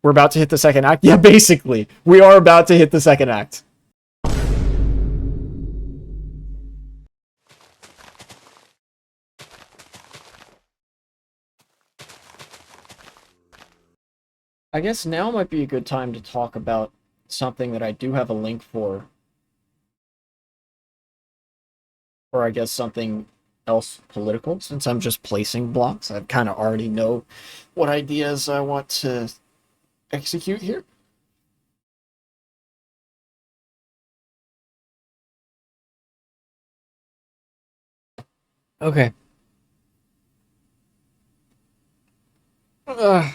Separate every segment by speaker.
Speaker 1: We're about to hit the second act? Yeah, basically. We are about to hit the second act. I guess now might be a good time to talk about something that I do have a link for. Or I guess something else political, since I'm just placing blocks. I kind of already know what ideas I want to execute here. Okay. Uh,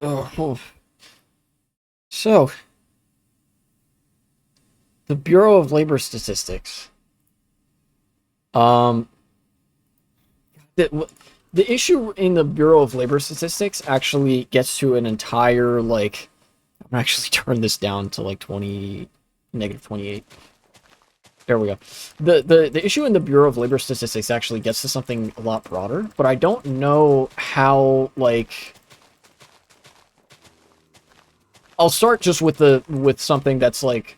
Speaker 1: oh. So, the Bureau of Labor Statistics. Um, the issue in the Bureau of Labor Statistics actually gets to an entire, like, I'm actually turn this down to like 20, negative 28. There we go. The issue in the Bureau of Labor Statistics actually gets to something a lot broader, but I don't know how, like, I'll start just with something that's like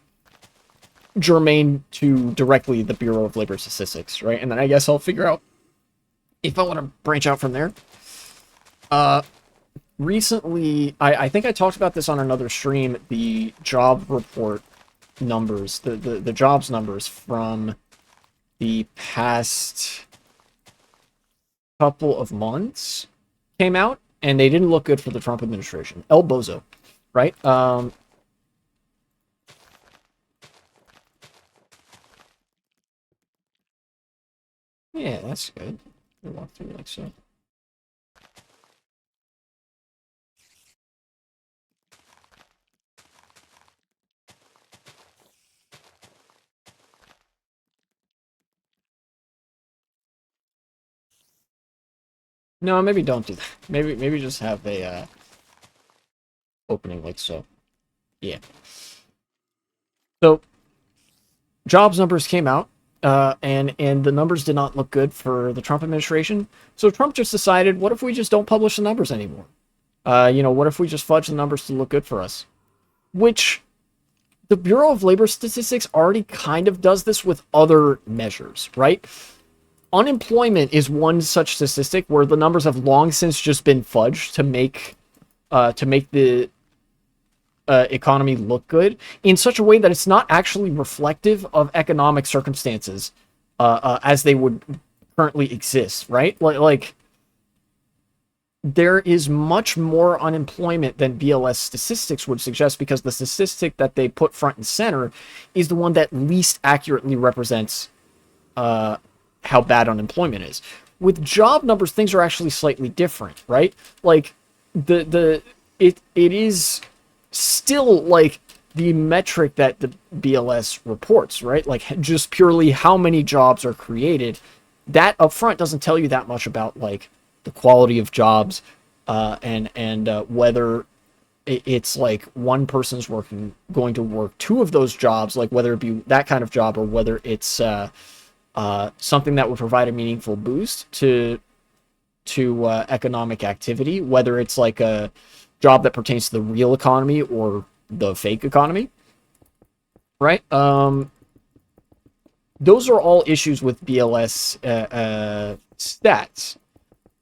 Speaker 1: germane to directly the Bureau of Labor Statistics, right? And then I guess I'll figure out if I want to branch out from there. Recently, I think I talked about this on another stream, the job report numbers, the jobs numbers from the past couple of months came out, and they didn't look good for the Trump administration. El Bozo, right? Yeah, that's good. We'll walk through like so. No, maybe don't do that. Maybe just have a opening like so. Yeah. So jobs numbers came out, and the numbers did not look good for the Trump administration. So Trump just decided, what if we just don't publish the numbers anymore? What if we just fudge the numbers to look good for us? Which the Bureau of Labor Statistics already kind of does this with other measures, right? Unemployment is one such statistic where the numbers have long since just been fudged to make the economy look good in such a way that it's not actually reflective of economic circumstances as they would currently exist, right? Like there is much more unemployment than BLS statistics would suggest, because the statistic that they put front and center is the one that least accurately represents how bad unemployment is. With job numbers, things are actually slightly different, right? Like it is still like the metric that the BLS reports, right? Like just purely how many jobs are created. That up front doesn't tell you that much about like the quality of jobs and whether it's like one person's going to work two of those jobs, like whether it be that kind of job or whether it's something that would provide a meaningful boost to economic activity, whether it's like a job that pertains to the real economy or the fake economy, right? Those are all issues with BLS stats.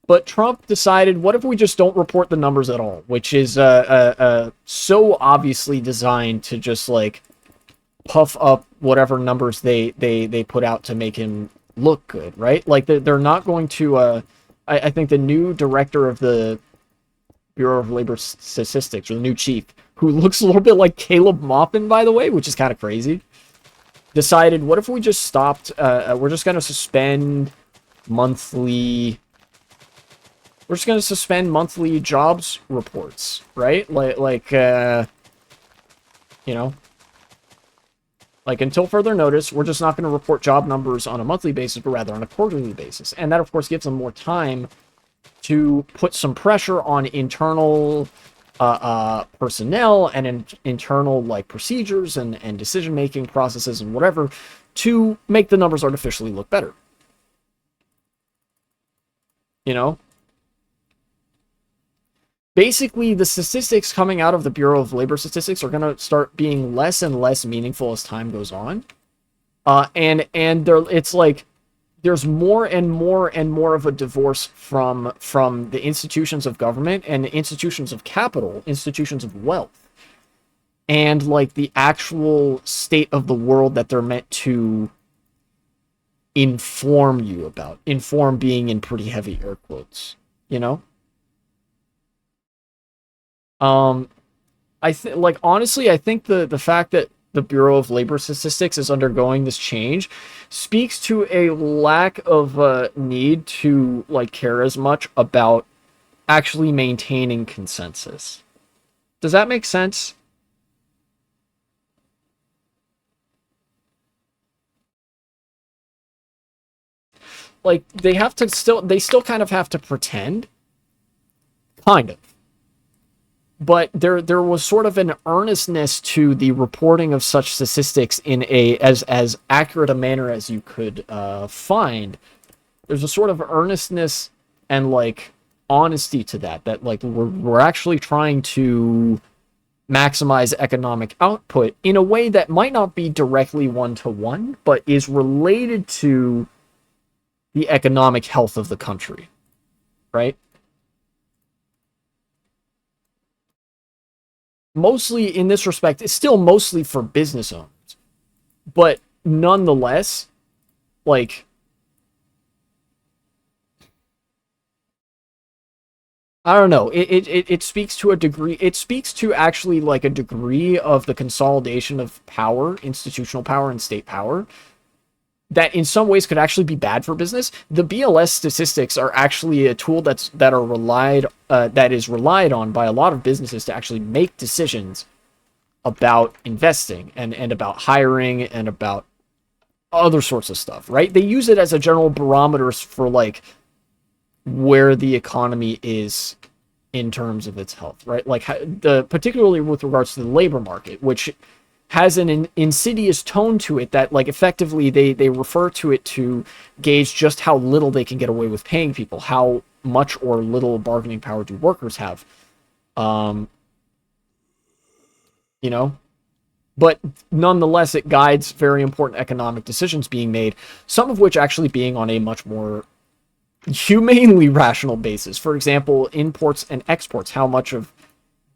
Speaker 1: But Trump decided, what if we just don't report the numbers at all? Which is so obviously designed to just like puff up whatever numbers they put out to make him look good, right? Like they're not going to. I think the new director of the Bureau of Labor Statistics, or the new chief, who looks a little bit like Caleb Maupin, by the way, which is kind of crazy, decided, what if we just stopped? We're just going to suspend monthly. We're just going to suspend monthly jobs reports, right? Like until further notice, we're just not going to report job numbers on a monthly basis, but rather on a quarterly basis. And that, of course, gives them more time to put some pressure on internal personnel and internal like procedures and decision-making processes and whatever to make the numbers artificially look better. You know? Basically, the statistics coming out of the Bureau of Labor Statistics are going to start being less and less meaningful as time goes on. And there, it's like there's more and more and more of a divorce from the institutions of government and the institutions of capital, institutions of wealth, and like the actual state of the world that they're meant to inform you about. Inform being in pretty heavy air quotes, you know? Um, I think, like, honestly, I think the fact that the Bureau of Labor Statistics is undergoing this change speaks to a lack of need to like care as much about actually maintaining consensus. Does that make sense? Like they still kind of have to pretend, kind of. But there was sort of an earnestness to the reporting of such statistics in a as accurate a manner as you could find. There's a sort of earnestness and like honesty to that like we're actually trying to maximize economic output in a way that might not be directly one to one, but is related to the economic health of the country, right? Mostly in this respect, it's still mostly for business owners, but nonetheless, like, I don't know. It speaks to a degree. It speaks to actually like a degree of the consolidation of power, institutional power, and state power that in some ways could actually be bad for business. The BLS statistics are actually a tool that is relied on by a lot of businesses to actually make decisions about investing and about hiring and about other sorts of stuff, right? They use it as a general barometer for like where the economy is in terms of its health, right? Like particularly with regards to the labor market, which has an insidious tone to it that like effectively they refer to it to gauge just how little they can get away with paying people, how much or little bargaining power do workers have, um, you know? But nonetheless, it guides very important economic decisions being made, some of which actually being on a much more humanely rational basis. For example, imports and exports. How much of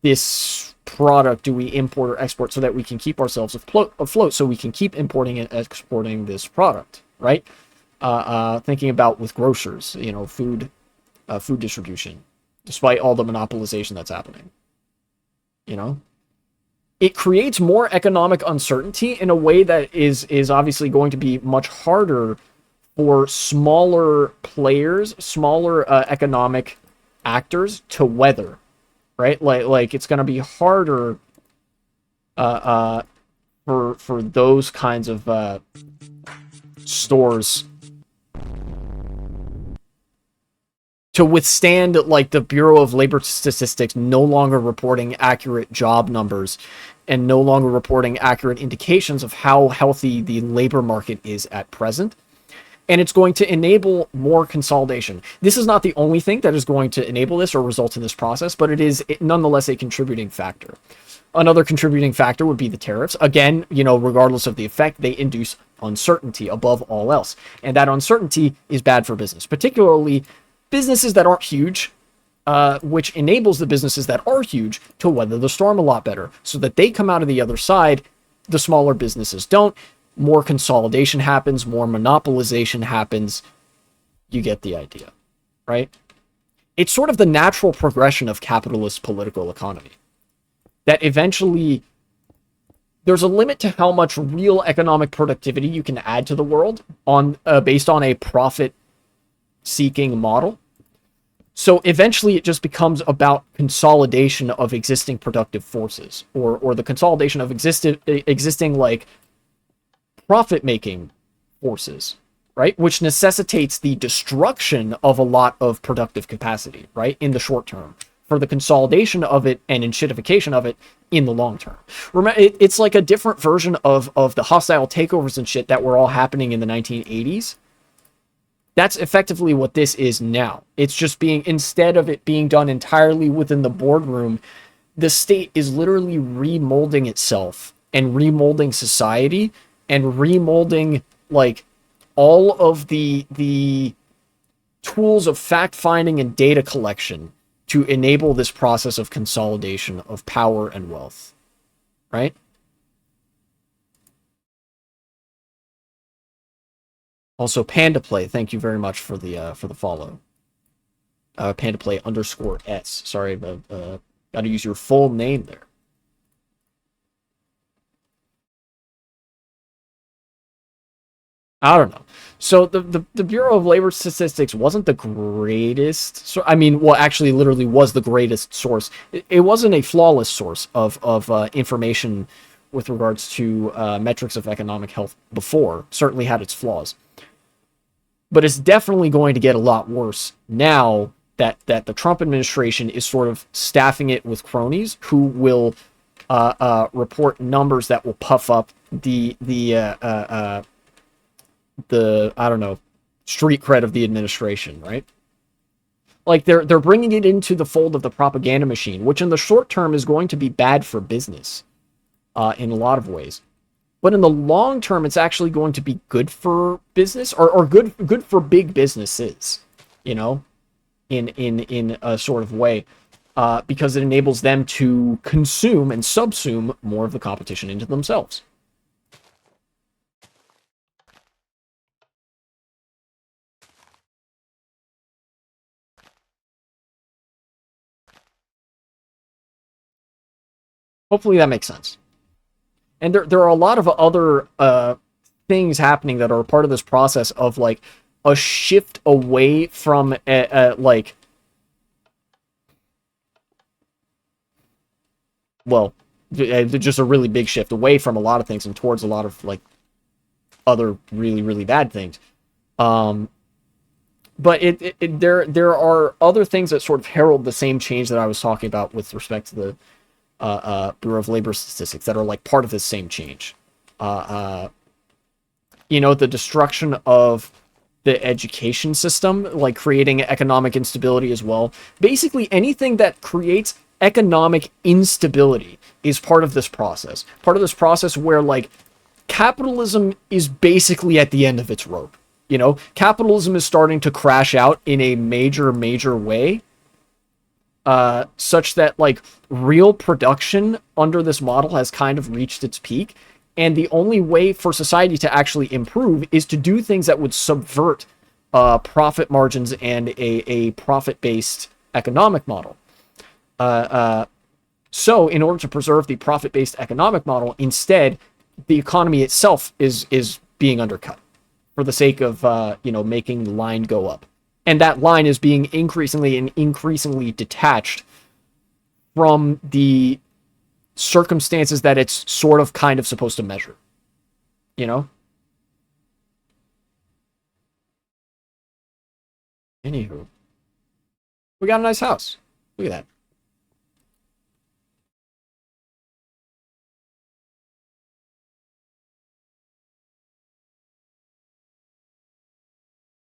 Speaker 1: this product do we import or export so that we can keep ourselves afloat, so we can keep importing and exporting this product, right? Thinking about with grocers, you know, food distribution, despite all the monopolization that's happening, you know? It creates more economic uncertainty in a way that is obviously going to be much harder for smaller players, smaller economic actors to weather, right? Like it's going to be harder for those kinds of stores to withstand like the Bureau of Labor Statistics no longer reporting accurate job numbers and no longer reporting accurate indications of how healthy the labor market is at present. And it's going to enable more consolidation. This is not the only thing that is going to enable this or result in this process, but it is nonetheless a contributing factor. Another contributing factor would be the tariffs. Again, you know, regardless of the effect, they induce uncertainty above all else. And that uncertainty is bad for business, particularly businesses that aren't huge, which enables the businesses that are huge to weather the storm a lot better so that they come out of the other side. The smaller businesses don't. More consolidation happens, more monopolization happens. You get the idea, right? It's sort of the natural progression of capitalist political economy. That eventually there's a limit to how much real economic productivity you can add to the world on based on a profit-seeking model. So eventually it just becomes about consolidation of existing productive forces or the consolidation of existing like profit-making forces, right? Which necessitates the destruction of a lot of productive capacity, right? In the short term, for the consolidation of it and enshittification of it in the long term. Remember, it's like a different version of the hostile takeovers and shit that were all happening in the 1980s. That's effectively what this is now. It's just being, instead of it being done entirely within the boardroom, the state is literally remolding itself and remolding society and remolding like all of the tools of fact finding and data collection to enable this process of consolidation of power and wealth, right? Also, Panda Play, thank you very much for the follow. Panda Play underscore S. Sorry, but got to use your full name there. I don't know. So the Bureau of Labor Statistics wasn't the greatest. So I mean, well, actually, literally was the greatest source. It wasn't a flawless source of information with regards to metrics of economic health before. Certainly had its flaws, but it's definitely going to get a lot worse now that the Trump administration is sort of staffing it with cronies who will report numbers that will puff up the I don't know, street cred of the administration, right? Like they're bringing it into the fold of the propaganda machine, which in the short term is going to be bad for business in a lot of ways. But in the long term, it's actually going to be good for business or good for big businesses, you know, in a sort of way, because it enables them to consume and subsume more of the competition into themselves. Hopefully that makes sense. And there are a lot of other things happening that are part of this process of like a shift away from like, well, just a really big shift away from a lot of things and towards a lot of like other really bad things. Um, but there are other things that sort of herald the same change that I was talking about with respect to the Bureau of Labor Statistics that are like part of this same change. Uh, you know, the destruction of the education system, like creating economic instability as well. Basically, anything that creates economic instability is part of this process. Part of this process where, like, capitalism is basically at the end of its rope. You know, capitalism is starting to crash out in a major way, such that like real production under this model has kind of reached its peak. And the only way for society to actually improve is to do things that would subvert profit margins and a profit-based economic model. Uh, uh, so, in order to preserve the profit-based economic model, instead, the economy itself is being undercut for the sake of you know, making the line go up, and that line is being increasingly detached from the circumstances that it's sort of kind of supposed to measure. You know. Anywho, we got a nice house. Look at that.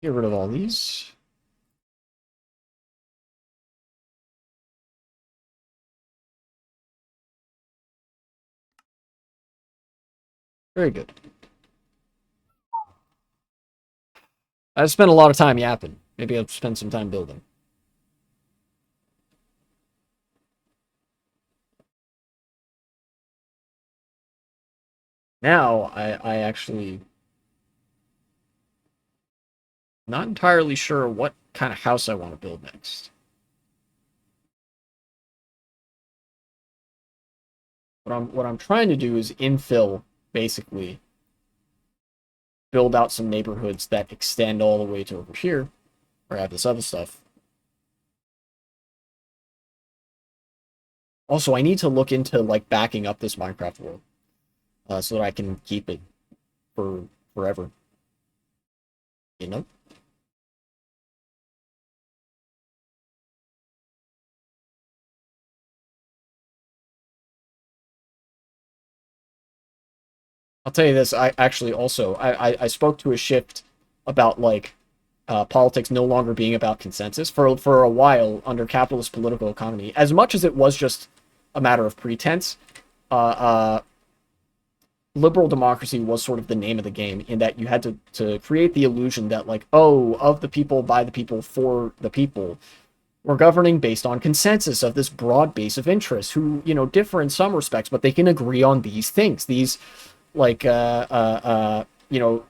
Speaker 1: Get rid of all these. Very good. I spent a lot of time yapping. Maybe I'll spend some time building. Now, I actually not entirely sure what kind of house I want to build next. What I'm trying to do is infill, basically, build out some neighborhoods that extend all the way to over here, or have this other stuff. Also, I need to look into like backing up this Minecraft world so that I can keep it for forever. You know. I'll tell you this. I actually also I spoke to a shift about like politics no longer being about consensus. For a while, under capitalist political economy, as much as it was just a matter of pretense, liberal democracy was sort of the name of the game, in that you had to create the illusion that, like, oh, of the people, by the people, for the people. We're governing based on consensus of this broad base of interests who, differ in some respects, but they can agree on these things. These, like,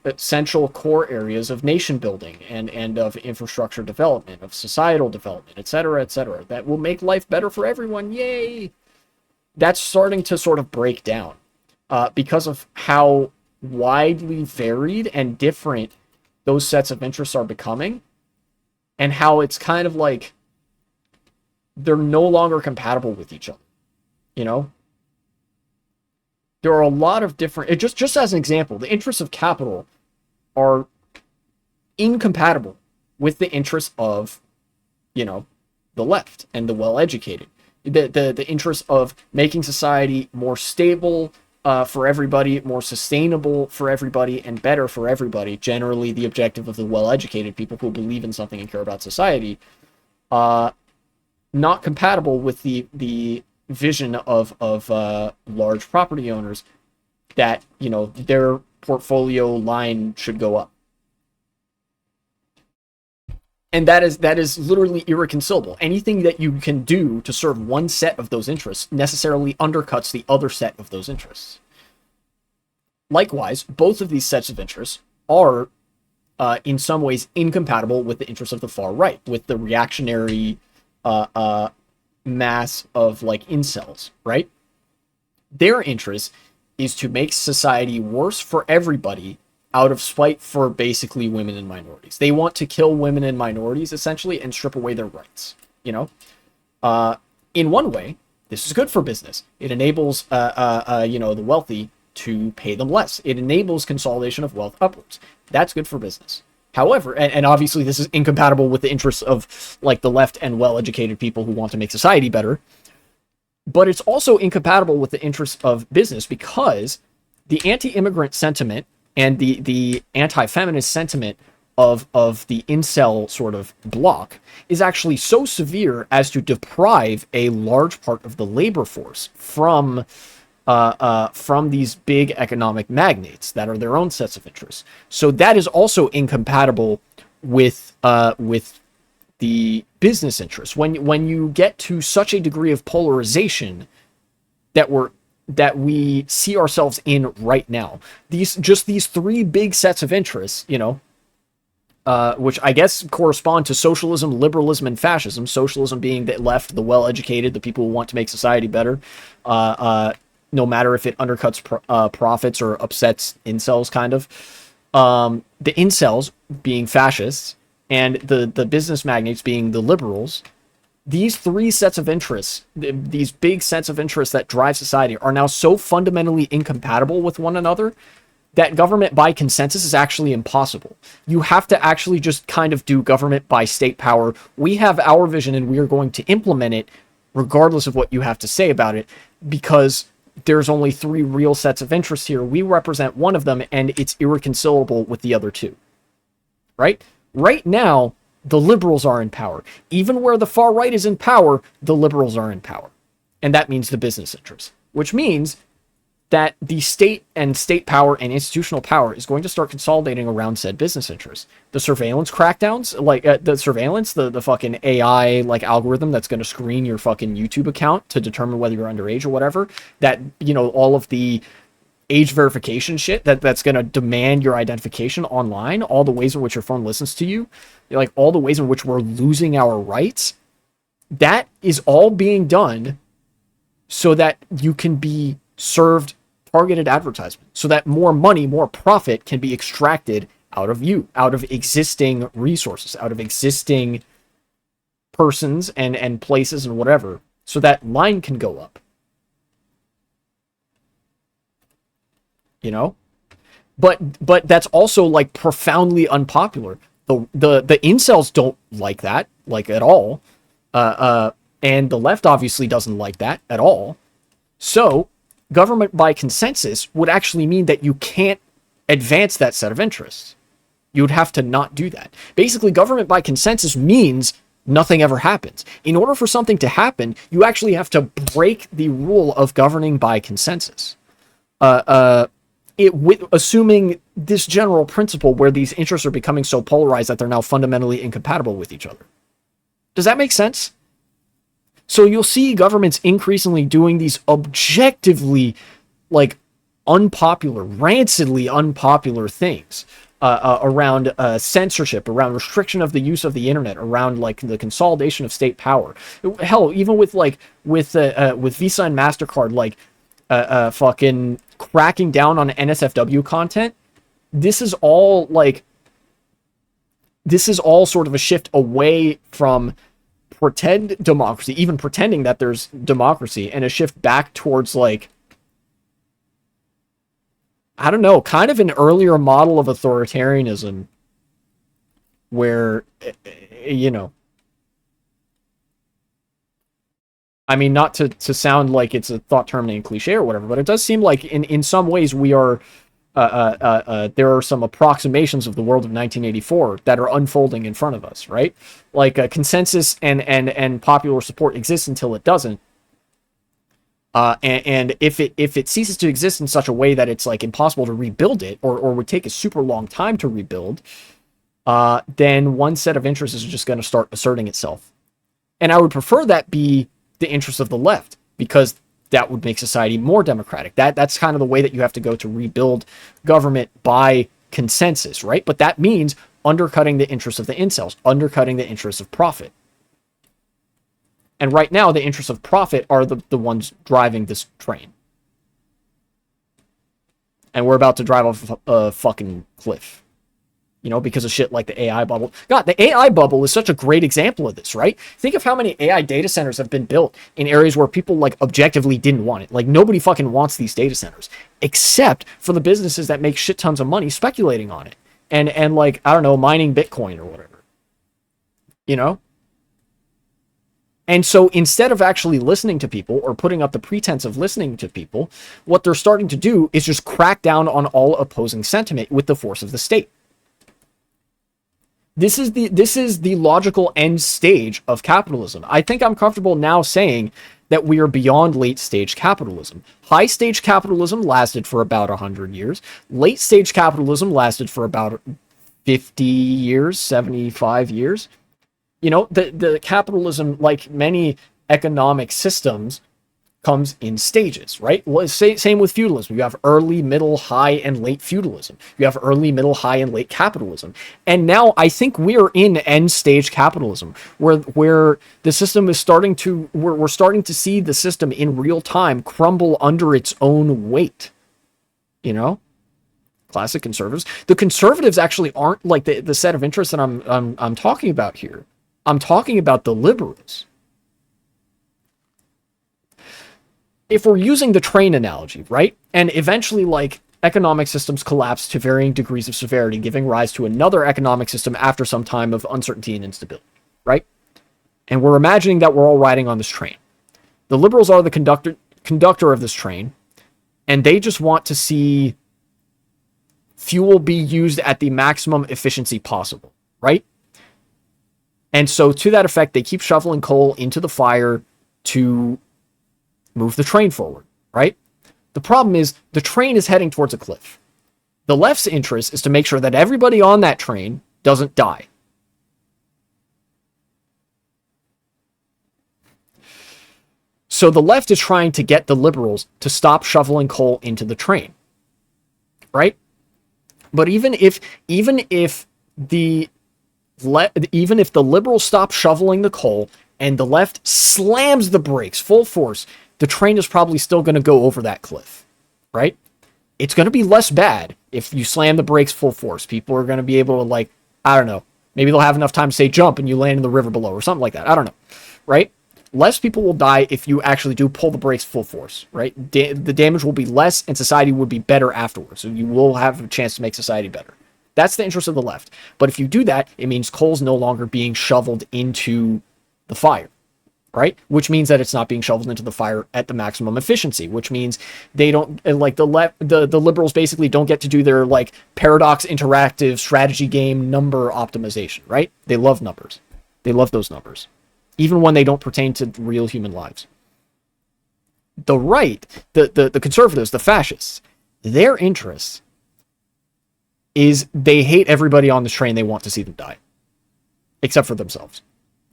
Speaker 1: essential core areas of nation building and of infrastructure development, of societal development, etc., etc., that will make life better for everyone. Yay! That's starting to sort of break down because of how widely varied and different those sets of interests are becoming, and how it's kind of like they're no longer compatible with each other. There are a lot of different, just as an example, the interests of capital are incompatible with the interests of, the left and the well-educated. The interests of making society more stable for everybody, more sustainable for everybody, and better for everybody, generally the objective of the well-educated people who believe in something and care about society, not compatible with the vision of large property owners, that their portfolio line should go up, and that is literally irreconcilable. Anything that you can do to serve one set of those interests necessarily undercuts the other set of those interests. Likewise, both of these sets of interests are in some ways incompatible with the interests of the far right, with the reactionary mass of, like, incels, right? Their interest is to make society worse for everybody out of spite for basically women and minorities. They want to kill women and minorities, essentially, and strip away their rights, in one way, this is good for business. It enables, the wealthy to pay them less. It enables consolidation of wealth upwards. That's good for business. However, and obviously this is incompatible with the interests of, like, the left and well-educated people who want to make society better, but it's also incompatible with the interests of business, because the anti-immigrant sentiment and the anti-feminist sentiment of the incel sort of bloc is actually so severe as to deprive a large part of the labor force from these big economic magnates that are their own sets of interests. So that is also incompatible with the business interests. When you get to such a degree of polarization that we see ourselves in right now, these three big sets of interests, which I guess correspond to socialism, liberalism, and fascism. Socialism being the left, the well-educated, the people who want to make society better, no matter if it undercuts profits or upsets incels, kind of. The incels being fascists, and the business magnates being the liberals. These three sets of interests, these big sets of interests that drive society, are now so fundamentally incompatible with one another that government by consensus is actually impossible. You have to actually just kind of do government by state power. We have our vision and we are going to implement it regardless of what you have to say about it, because there's only three real sets of interests here. We represent one of them, and it's irreconcilable with the other two. Right? Right now, the liberals are in power. Even where the far right is in power, the liberals are in power. And that means the business interests, which means that the state and state power and institutional power is going to start consolidating around said business interests. The surveillance crackdowns, like the fucking AI like algorithm that's going to screen your fucking YouTube account to determine whether you're underage or whatever, that, all of the age verification shit that's going to demand your identification online, all the ways in which your phone listens to you, like all the ways in which we're losing our rights, that is all being done so that you can be served targeted advertisement, so that more money, more profit can be extracted out of you, out of existing resources, out of existing persons and places and whatever, so that line can go up. But that's also, like, profoundly unpopular. The incels don't like that, like, at all. And the left obviously doesn't like that at all. So government by consensus would actually mean that you can't advance that set of interests. You would have to not do that. Basically, government by consensus means nothing ever happens. In order for something to happen, you actually have to break the rule of governing by consensus. Assuming this general principle where these interests are becoming so polarized that they're now fundamentally incompatible with each other. Does that make sense? So you'll see governments increasingly doing these objectively, like, unpopular, rancidly unpopular things around censorship, around restriction of the use of the internet, around like the consolidation of state power. Hell, even with Visa and MasterCard, like fucking cracking down on NSFW content. This is all sort of a shift away from pretend democracy, even pretending that there's democracy, and a shift back towards, like, I don't know, kind of an earlier model of authoritarianism where, you know, I mean, not to sound like it's a thought-terminating cliche or whatever, but it does seem like in some ways we are, there are some approximations of the world of 1984 that are unfolding in front of us, right? Like consensus and popular support exists until it doesn't. And if it ceases to exist in such a way that it's like impossible to rebuild it, or would take a super long time to rebuild, then one set of interests is just going to start asserting itself. And I would prefer that be the interests of the left, because that would make society more democratic. That's kind of the way that you have to go to rebuild government by consensus, right? But that means undercutting the interests of the incels, undercutting the interests of profit. And right now, the interests of profit are the ones driving this train. And we're about to drive off a fucking cliff. You know, because of shit like the AI bubble. God, the AI bubble is such a great example of this, right? Think of how many AI data centers have been built in areas where people, like, objectively didn't want it. Like, nobody fucking wants these data centers, except for the businesses that make shit tons of money speculating on it. And like, I don't know, mining Bitcoin or whatever. You know? And so instead of actually listening to people or putting up the pretense of listening to people, what they're starting to do is just crack down on all opposing sentiment with the force of the state. This is the logical end stage of capitalism. I think I'm comfortable now saying that we are beyond late stage capitalism. High stage capitalism lasted for about 100 years. Late stage capitalism lasted for about 50 years, 75 years. You know, the capitalism, like many economic systems, comes in stages, right? Well, same with feudalism. You have early, middle, high, and late feudalism. You have early, middle, high, and late capitalism. And now I think we're in end stage capitalism, where the system is starting to, we're starting to see the system in real time crumble under its own weight. You know? Classic conservatives. The conservatives actually aren't like the set of interests that I'm talking about here. I'm talking about the liberals. If we're using the train analogy, right? And eventually, like, economic systems collapse to varying degrees of severity, giving rise to another economic system after some time of uncertainty and instability, right? And we're imagining that we're all riding on this train. The liberals are the conductor of this train, and they just want to see fuel be used at the maximum efficiency possible, right? And so to that effect, they keep shoveling coal into the fire to move the train forward, right? The problem is the train is heading towards a cliff. The left's interest is to make sure that everybody on that train doesn't die. So the left is trying to get the liberals to stop shoveling coal into the train, right? But even if the liberals stop shoveling the coal and the left slams the brakes full force, the train is probably still going to go over that cliff, right? It's going to be less bad if you slam the brakes full force. People are going to be able to, like, I don't know, maybe they'll have enough time to say jump and you land in the river below or something like that. I don't know, right? Less people will die if you actually do pull the brakes full force, right? The damage will be less and society would be better afterwards. So you will have a chance to make society better. That's the interest of the left. But if you do that, it means coal's no longer being shoveled into the fire. right? Which means that it's not being shoveled into the fire at the maximum efficiency, which means they don't like the liberals basically don't get to do their like paradox interactive strategy game number optimization, right? They love numbers. They love those numbers, even when they don't pertain to real human lives. The right, the conservatives, the fascists, their interest is they hate everybody on this train. They want to see them die, except for themselves.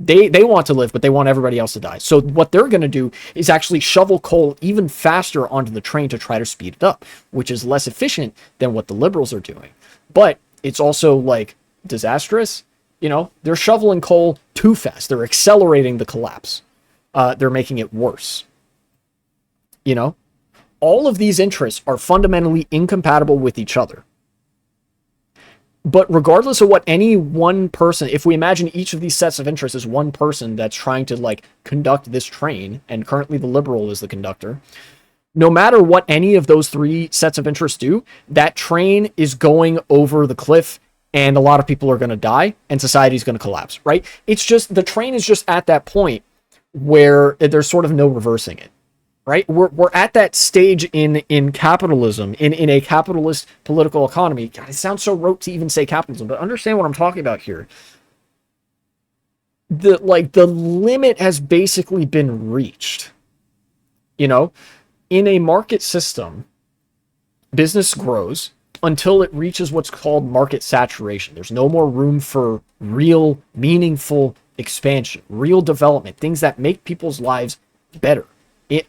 Speaker 1: They want to live, but they want everybody else to die. So what they're going to do is actually shovel coal even faster onto the train to try to speed it up, which is less efficient than what the liberals are doing. But it's also like disastrous. You know, they're shoveling coal too fast. They're accelerating the collapse. They're making it worse. You know, all of these interests are fundamentally incompatible with each other. But regardless of what any one person, if we imagine each of these sets of interests as one person that's trying to like conduct this train, and currently the liberal is the conductor, no matter what any of those three sets of interests do, that train is going over the cliff and a lot of people are going to die and society is going to collapse, right? It's just, the train is just at that point where there's sort of no reversing it. Right? We're at that stage in capitalism, in a capitalist political economy. God, it sounds so rote to even say capitalism, but understand what I'm talking about here. The limit has basically been reached. You know, in a market system, business grows until it reaches what's called market saturation. There's no more room for real, meaningful expansion, real development, things that make people's lives better.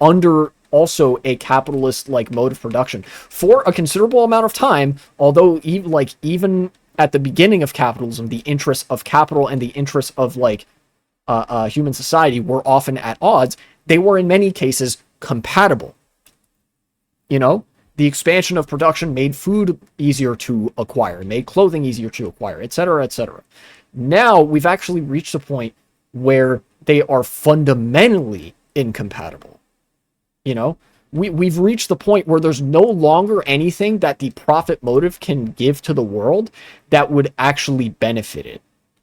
Speaker 1: Under also a capitalist like mode of production for a considerable amount of time, although even at the beginning of capitalism, the interests of capital and the interests of human society were often at odds. They were in many cases compatible. You know, the expansion of production made food easier to acquire, made clothing easier to acquire, etc., etc. Now we've actually reached a point where they are fundamentally incompatible. You know, we've reached the point where there's no longer anything that the profit motive can give to the world that would actually benefit it.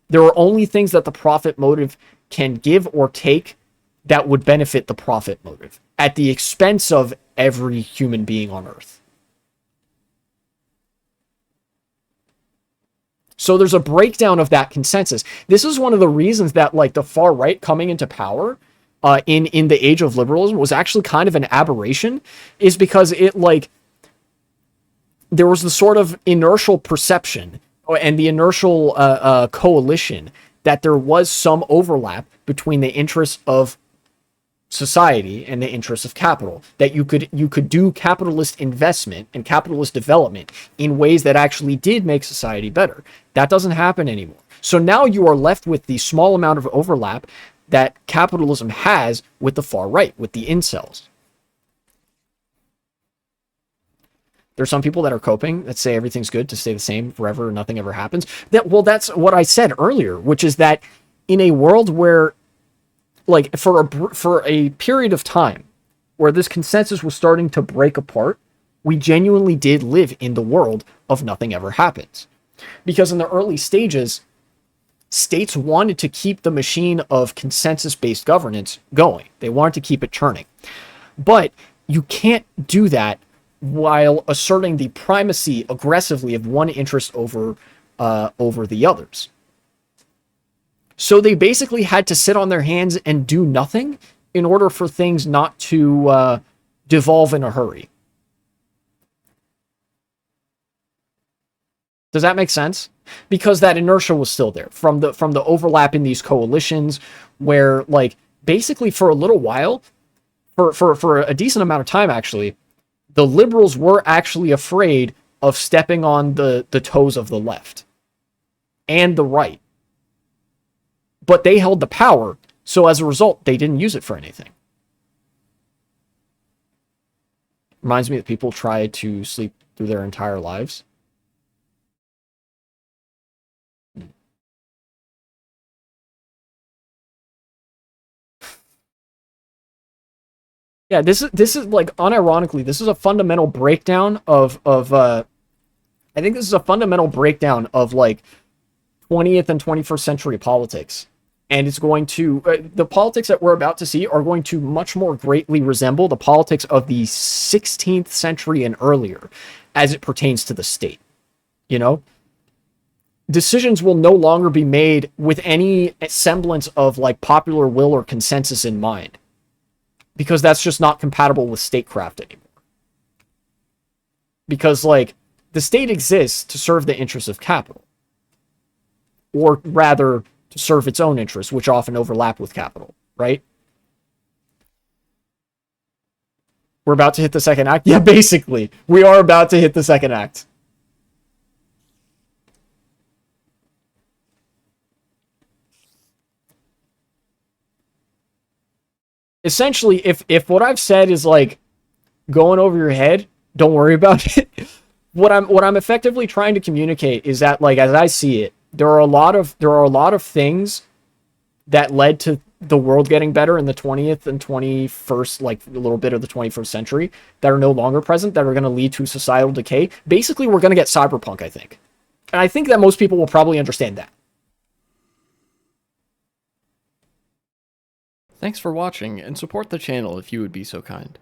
Speaker 1: There are only things that the profit motive can give or take that would benefit the profit motive at the expense of every human being on Earth. So there's a breakdown of that consensus. This is one of the reasons that like the far right coming into power in the age of liberalism was actually kind of an aberration, is because it there was the sort of inertial perception and the inertial coalition that there was some overlap between the interests of society and the interests of capital, that you could do capitalist investment and capitalist development in ways that actually did make society better. That doesn't happen anymore. So now you are left with the small amount of overlap that capitalism has with the far right, with the incels. There's some people that are coping, that say everything's good to stay the same forever, nothing ever happens. That's what I said earlier, which is that in a world where, like, for a period of time where this consensus was starting to break apart, we genuinely did live in the world of nothing ever happens. Because in the early stages, states wanted to keep the machine of consensus-based governance going. They wanted to keep it churning. But you can't do that while asserting the primacy aggressively of one interest over the others. So they basically had to sit on their hands and do nothing in order for things not to devolve in a hurry. Does that make sense? Because that inertia was still there from the overlap in these coalitions, where like basically for a little while, for a decent amount of time actually, the liberals were actually afraid of stepping on the toes of the left and the right. But they held the power, so as a result, they didn't use it for anything. Reminds me that people try to sleep through their entire lives. Yeah, this is like, unironically, this is a fundamental breakdown of I think this is a fundamental breakdown of like 20th and 21st century politics. And it's going to, the politics that we're about to see are going to much more greatly resemble the politics of the 16th century and earlier as it pertains to the state. You know? Decisions will no longer be made with any semblance of like popular will or consensus in mind, because that's just not compatible with statecraft anymore. Because like the state exists to serve the interests of capital, or rather to serve its own interests, which often overlap with capital, right? We're about to hit the second act. Yeah, basically, we are about to hit the second act. Essentially, if what I've said is like going over your head, don't worry about it. What I'm effectively trying to communicate is that, like, as I see it, there are a lot of things that led to the world getting better in the 20th and 21st, like a little bit of the 21st century, that are no longer present, that are going to lead to societal decay. Basically, we're going to get cyberpunk, I think. And I think that most people will probably understand that.
Speaker 2: Thanks for watching, and support the channel if you would be so kind.